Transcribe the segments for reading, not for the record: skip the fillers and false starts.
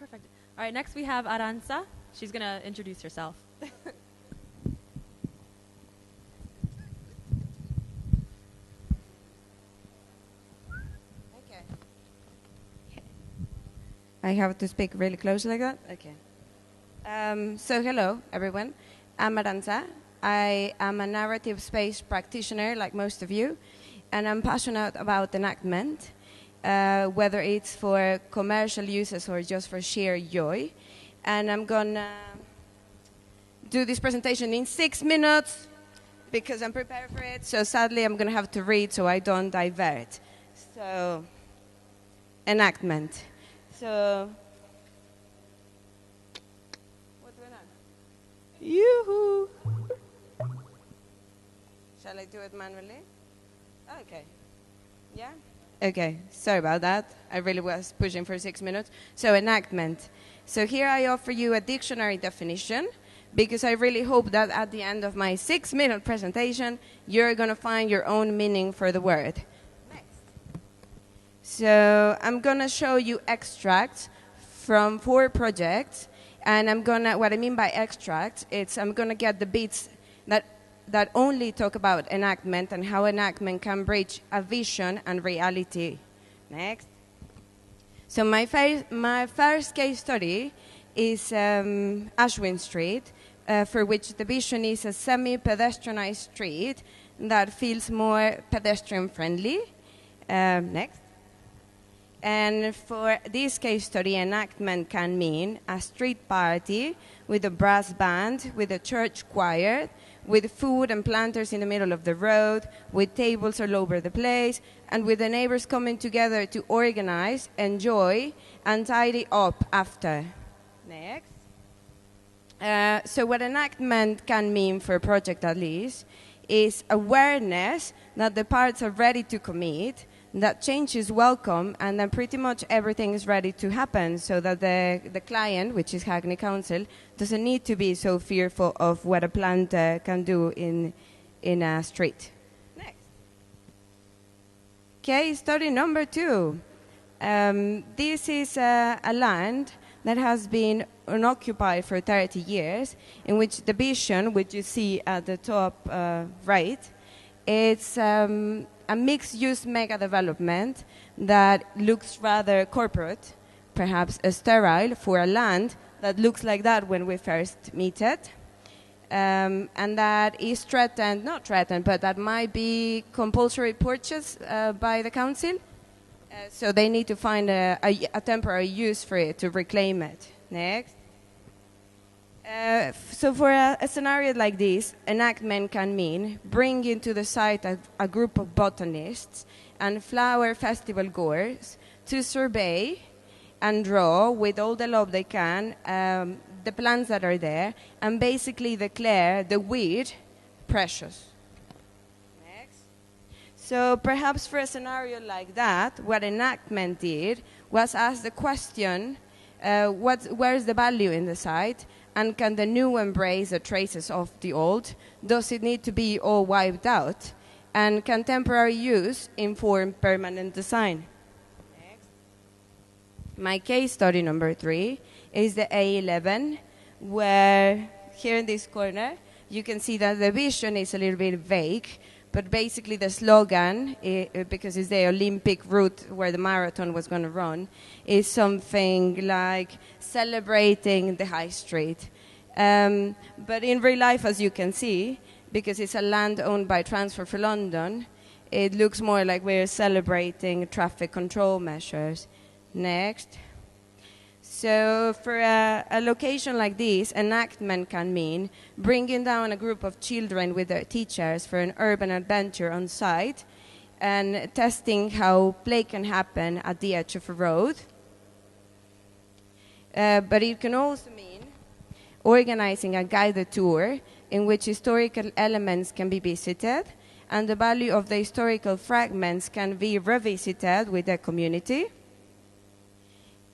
perfect. All right, next we have Aranza. She's going to introduce herself. Okay. I have to speak really close like that? Okay. So hello, everyone. I'm Aranza. I am a narrative space practitioner like most of you, and I'm passionate about enactment, whether it's for commercial uses or just for sheer joy. And I'm going to do this presentation in 6 minutes because I'm prepared for it. So sadly, I'm going to have to read so I don't divert. So, enactment. So, what's going on? Yoo-hoo! Shall I do it manually? Okay. Yeah? Okay, sorry about that. I really was pushing for 6 minutes. So, enactment. So here I offer you a dictionary definition because I really hope that at the end of my 6-minute presentation, you're going to find your own meaning for the word. Next. So I'm going to show you extracts from 4 projects. And what I mean by extracts, I'm going to get the bits that only talk about enactment and how enactment can bridge a vision and reality. Next. So my first case study is Ashwin Street, for which the vision is a semi-pedestrianized street that feels more pedestrian-friendly. Next. And for this case study, enactment can mean a street party with a brass band, with a church choir, with food and planters in the middle of the road, with tables all over the place, and with the neighbors coming together to organize, enjoy, and tidy up after. Next. So what enactment can mean for a project at least is awareness that the parts are ready to commit, that change is welcome, and then pretty much everything is ready to happen so that the client, which is Hackney Council, doesn't need to be so fearful of what a plant can do in a street. Next. Case study number 2. This is a land that has been unoccupied for 30 years, in which the vision, which you see at the top right, it's a mixed-use mega development that looks rather corporate, perhaps sterile for a land that looks like that when we first meet it, and that is threatened, not threatened, but that might be compulsory purchase by the council. So they need to find a temporary use for it to reclaim it. Next. So for a scenario like this, enactment can mean bringing to the site a group of botanists and flower festival goers to survey and draw with all the love they can the plants that are there and basically declare the weed precious. Next. So perhaps for a scenario like that, what enactment did was ask the question, where's the value in the site? And can the new embrace the traces of the old? Does it need to be all wiped out? And can temporary use inform permanent design? Next. My case study number 3 is the A11, where here in this corner, you can see that the vision is a little bit vague, but basically the slogan, because it's the Olympic route where the marathon was going to run, is something like celebrating the high street. But in real life, as you can see, because it's a land owned by Transfer for London, it looks more like we're celebrating traffic control measures. Next. So for a location like this, enactment can mean bringing down a group of children with their teachers for an urban adventure on site and testing how play can happen at the edge of a road. But it can also mean organizing a guided tour in which historical elements can be visited and the value of the historical fragments can be revisited with the community.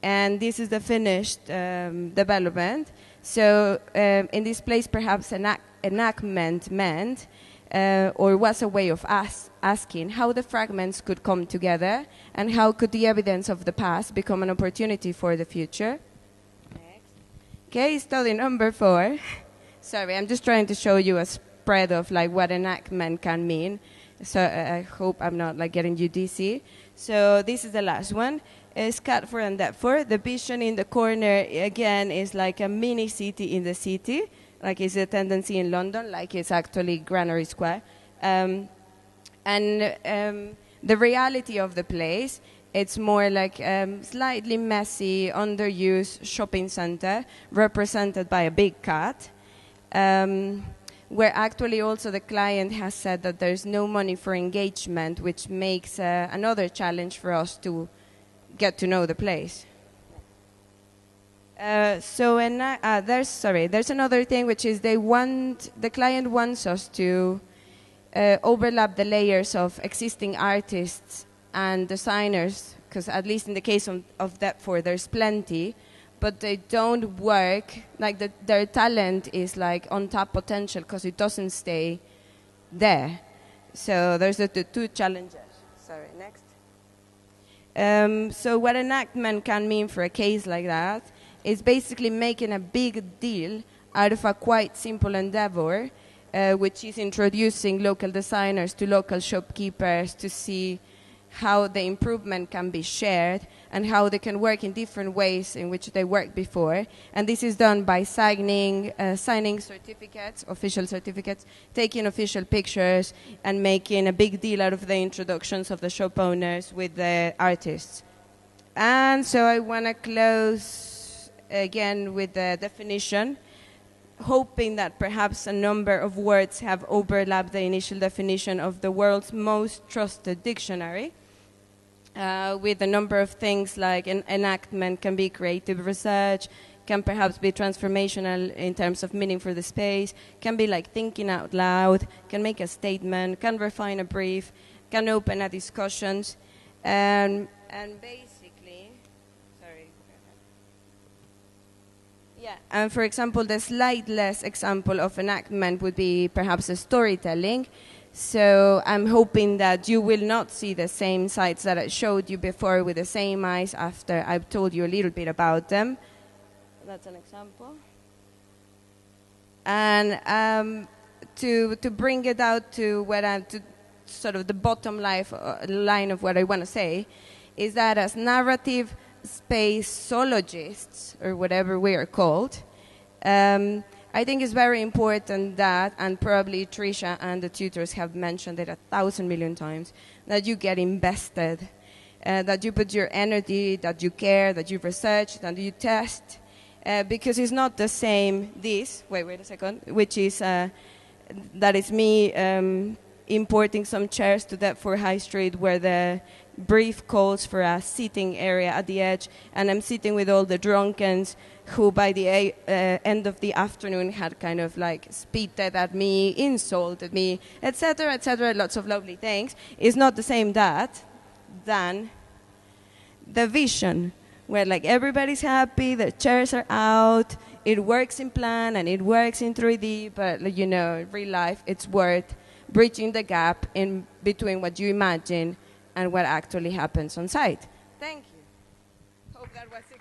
And this is the finished development. So in this place, perhaps enactment meant or was a way of asking how the fragments could come together and how could the evidence of the past become an opportunity for the future. Case study number 4. Sorry, I'm just trying to show you a spread of like what enactment can mean. So I hope I'm not like getting you dizzy. So this is the last one. Is cat for and that for. The vision in the corner again is like a mini city in the city, like it's a tendency in London, like it's actually Granary Square. The reality of the place, it's more like slightly messy, underused shopping center represented by a big cat, where actually also the client has said that there's no money for engagement, which makes another challenge for us to get to know the place. There's another thing, which is the client wants us to overlap the layers of existing artists and designers, because at least in the case of Deptford, there's plenty, but they don't work, like their talent is like untapped potential because it doesn't stay there. So there's the two challenges. Sorry, next. So what enactment can mean for a case like that is basically making a big deal out of a quite simple endeavor, which is introducing local designers to local shopkeepers to see how the improvement can be shared and how they can work in different ways in which they worked before. And this is done by signing certificates, official certificates, taking official pictures, and making a big deal out of the introductions of the shop owners with the artists. And so I want to close again with the definition, hoping that perhaps a number of words have overlapped the initial definition of the world's most trusted dictionary, with a number of things like an enactment can be creative research, can perhaps be transformational in terms of meaning for the space, can be like thinking out loud, can make a statement, can refine a brief, can open a discussions, and basically, sorry. Yeah, and for example, the slightless example of enactment would be perhaps a storytelling. So I'm hoping that you will not see the same sites that I showed you before with the same eyes after I've told you a little bit about them. That's an example. And to bring it out to what to sort of the bottom line of what I want to say is that as narrative spaceologists, or whatever we are called, I think it's very important that, and probably Tricia and the tutors have mentioned it 1,000 million times, that you get invested, that you put your energy, that you care, that you research, that you test, because it's not the same wait a second, which is, that is me importing some chairs to Deptford High Street where the brief calls for a seating area at the edge, and I'm sitting with all the drunkens who by the end of the afternoon had kind of like spitted at me, insulted me, etc., lots of lovely things. It's not the same than the vision, where like everybody's happy, the chairs are out, it works in plan and it works in 3D, but you know, real life, it's worth bridging the gap in between what you imagine and what actually happens on site. Thank you. Hope that was it.